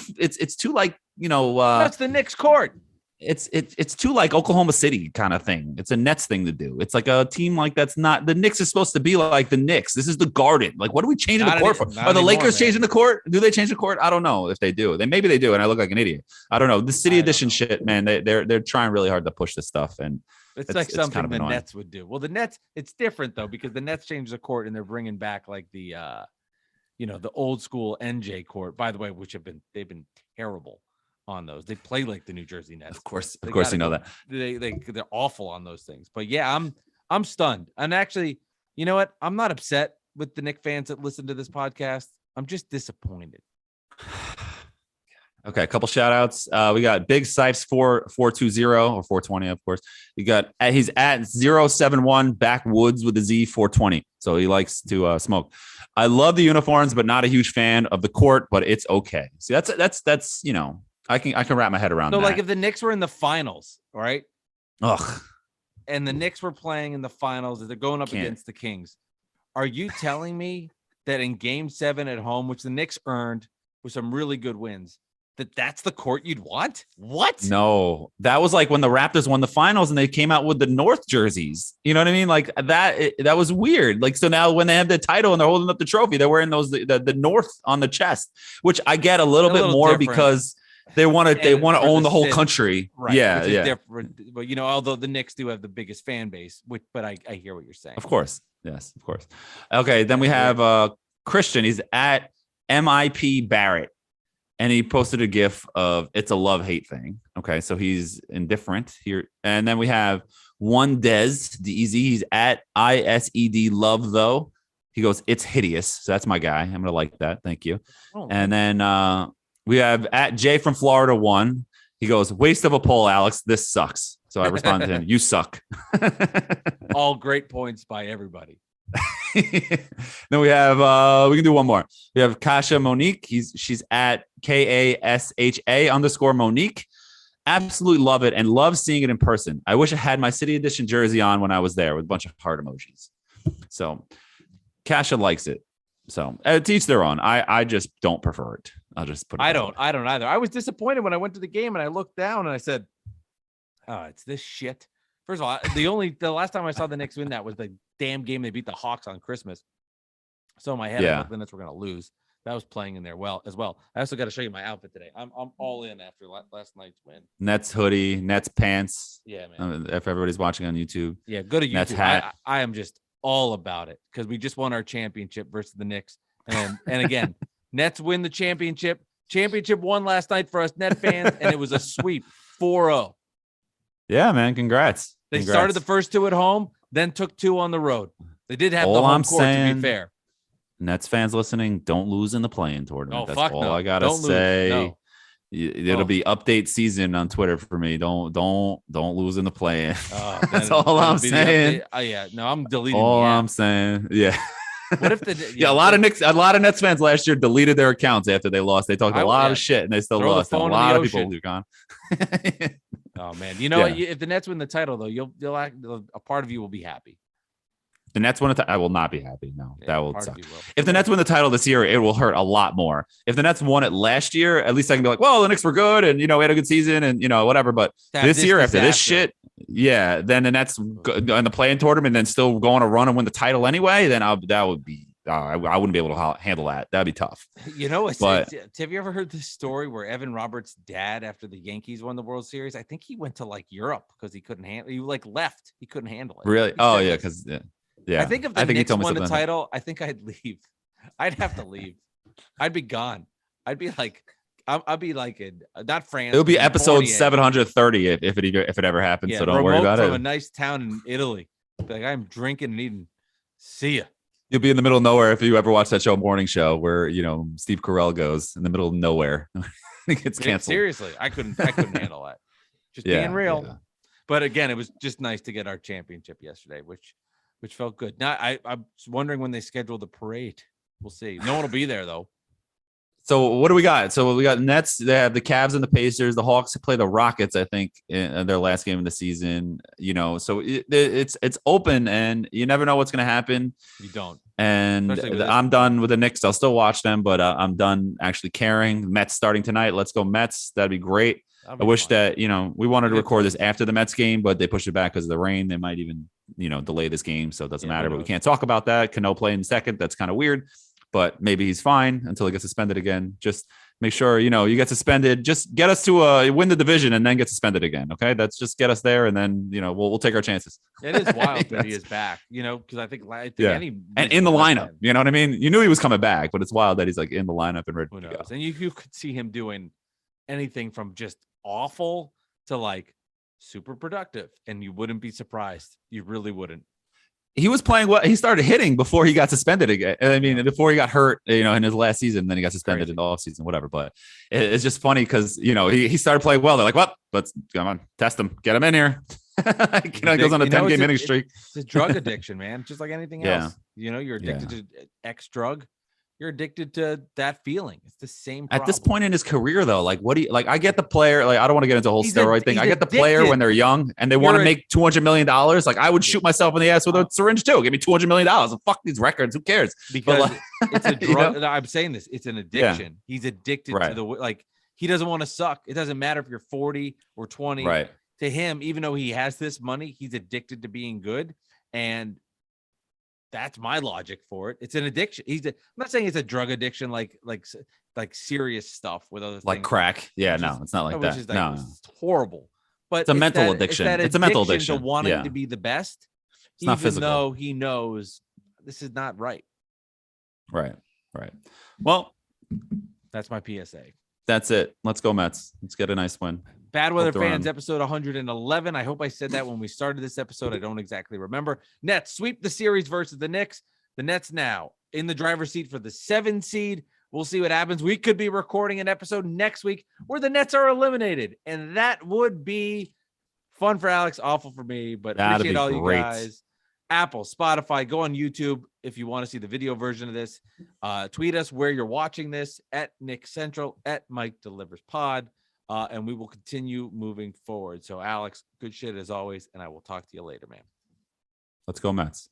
That's the Knicks court. It's too like Oklahoma City kind of thing. It's a Nets thing to do. It's like a team like that's not the Knicks is supposed to be like the Knicks. This is the Garden. Like, what are we changing the court for? Are the Lakers changing the court? Do they change the court? I don't know if they do. Maybe they do, and I look like an idiot. I don't know. The City Edition shit, man. They're trying really hard to push this stuff, and it's like something kind of the Nets would do. Well, the Nets, it's different though because the Nets changed the court and they're bringing back like the the old school NJ court. By the way, they've been terrible on those. They play like the New Jersey Nets. Of course you know that. They're awful on those things. But yeah, I'm stunned. And actually, you know what? I'm not upset with the Knicks fans that listen to this podcast. I'm just disappointed. Okay, a couple shout outs. We got Big Sipes 420 or 420, of course. You got he's at 071 backwoods with a Z 420. So he likes to smoke. I love the uniforms, but not a huge fan of the court, but it's okay. See, that's I can wrap my head around that. So, like, if the Knicks were in the finals, right? Ugh. And the Knicks were playing in the finals, they're going up against the Kings. Are you telling me that in Game 7 at home, which the Knicks earned with some really good wins, that's the court you'd want? What? No, that was like when the Raptors won the finals and they came out with the North jerseys. You know what I mean? Like that was weird. Like, so now when they have the title and they're holding up the trophy, they're wearing those the North on the chest, which I get a little bit more different. Because they want to own the whole country. Right. Yeah, yeah. Different. But although the Knicks do have the biggest fan base, but I hear what you're saying. Of course. Yes, of course. Okay, then we have Christian. He's at MIP Barrett. And he posted a GIF of it's a love-hate thing. Okay, so he's indifferent here. And then we have one Dez, DEZ. He's at ISED Love, though. He goes, it's hideous. So that's my guy. I'm going to like that. Thank you. Oh, and then we have at Jay from Florida 1. He goes, waste of a poll, Alex. This sucks. So I responded to him, you suck. All great points by everybody. Then we have we can do one more. We have Kasha Monique. She's at KASHA_Monique. Absolutely love it and love seeing it in person. I wish I had my City Edition jersey on when I was there with a bunch of heart emojis. So Kasha likes it. So to each their own. I just don't prefer it. I'll just put it. I don't either. I was disappointed when I went to the game and I looked down and I said, oh, it's this shit. First of all, the last time I saw the Knicks win that was the damn game they beat the Hawks on Christmas. So in my head, I thought the Nets were going to lose. That was playing in there as well. I also got to show you my outfit today. I'm all in after last night's win. Nets hoodie, Nets pants. Yeah, man. If everybody's watching on YouTube. Yeah, go to YouTube. Nets hat. I am just all about it because we just won our championship versus the Knicks. And again, Nets win the championship. Championship won last night for us Net fans, and it was a sweep 4-0. Yeah, man. Congrats. They started the first 2 at home, then took 2 on the road. They did have the home court, to be fair. Nets fans listening, don't lose in the play-in tournament. That's all I gotta say. No. It'll be update season on Twitter for me. Don't lose in the play-in. That's all I'm saying. I'm deleting. All I'm saying. Yeah. What if a lot of Nets fans last year deleted their accounts after they lost. They talked a lot of shit and they still lost. A lot of people are gone. Oh man, what? If the Nets win the title, though, you'll a part of you will be happy. The Nets win I will not be happy. No, that will suck. If the Nets win the title this year, it will hurt a lot more. If the Nets won it last year, at least I can be like, well, the Knicks were good and we had a good season and whatever. But this year, after this shit, then the Nets in the play-in tournament, then still go on a run and win the title anyway, then that would be. I wouldn't be able to handle that. That'd be tough. Have you ever heard this story where Evan Roberts' dad, after the Yankees won the World Series, I think he went to Europe because he couldn't handle. He left. He couldn't handle it. Really? Because yeah. I think if the Knicks won the title, I think I'd leave. I'd have to leave. I'd be gone. I'd be like, I'd be like in not France. It'll be episode 730 if it ever happens. So don't worry about it. From a nice town in Italy, like I'm drinking and eating. See ya. You'll be in the middle of nowhere if you ever watch that show, Morning Show, where Steve Carell goes in the middle of nowhere. It gets canceled. Seriously, I couldn't handle that. Just being real. Yeah. But again, it was just nice to get our championship yesterday, which felt good. Now I'm wondering when they schedule the parade. We'll see. No one will be there though. So what do we got? So we got Nets. They have the Cavs and the Pacers. The Hawks play the Rockets, I think, in their last game of the season. So it's open, and you never know what's going to happen. You don't. And I'm done with the Knicks. I'll still watch them, but I'm done actually caring. Mets starting tonight. Let's go Mets. That'd be great. I wish that we wanted to record this after the Mets game, but they pushed it back because of the rain. They might even delay this game, so it doesn't matter. But we can't talk about that. Cano playing second. That's kind of weird. But maybe he's fine until he gets suspended again. Just make sure, you get suspended. Just get us to win the division and then get suspended again. Okay. That's just get us there. And then, we'll take our chances. It is wild that he is back, because I think and in the lineup, you know what I mean? You knew he was coming back, but it's wild that he's like in the lineup and ready to go. And you could see him doing anything from just awful to like super productive. And you wouldn't be surprised. You really wouldn't. He was playing well. He started hitting before he got suspended again. I mean, before he got hurt, in his last season, then he got suspended in the off season, whatever. But it's just funny because, he started playing well. They're like, well, let's come on, test him, get him in here. He goes on a 10-game inning streak. It's a drug addiction, man. Just like anything else. You're addicted to X drug. You're addicted to that feeling. It's the same problem. At this point in his career, though, like, what do you like? I get the player. Like, I don't want to get into the whole steroid thing. I get the player when they're young and they want to make $200 million. Like, I would shoot myself in the ass with a syringe too. Give me $200 million. Fuck these records. Who cares? Because it's a drug. I'm saying this. It's an addiction. He's addicted to he doesn't want to suck. It doesn't matter if you're 40 or 20. Right. To him, even though he has this money, he's addicted to being good. And that's my logic for it. It's an addiction. I'm not saying it's a drug addiction, like serious stuff with other like things. crack. Yeah, no, it's not like that. No, it's horrible. But it's a mental addiction. It's a mental addiction to wanting to be the best, it's not physical. Though he knows this is not right. Right. Well, that's my PSA. That's it. Let's go Mets. Let's get a nice win. Bad Weather Fans, episode 111. I hope I said that when we started this episode. I don't exactly remember. Nets sweep the series versus the Knicks. The Nets now in the driver's seat for the 7 seed. We'll see what happens. We could be recording an episode next week where the Nets are eliminated, and that would be fun for Alex, awful for me, but appreciate all you guys. Apple, Spotify, go on YouTube if you want to see the video version of this. Tweet us where you're watching this at Nick Central, at Mike Delivers Pod, and we will continue moving forward. So, Alex, good shit as always, and I will talk to you later, man. Let's go Mets.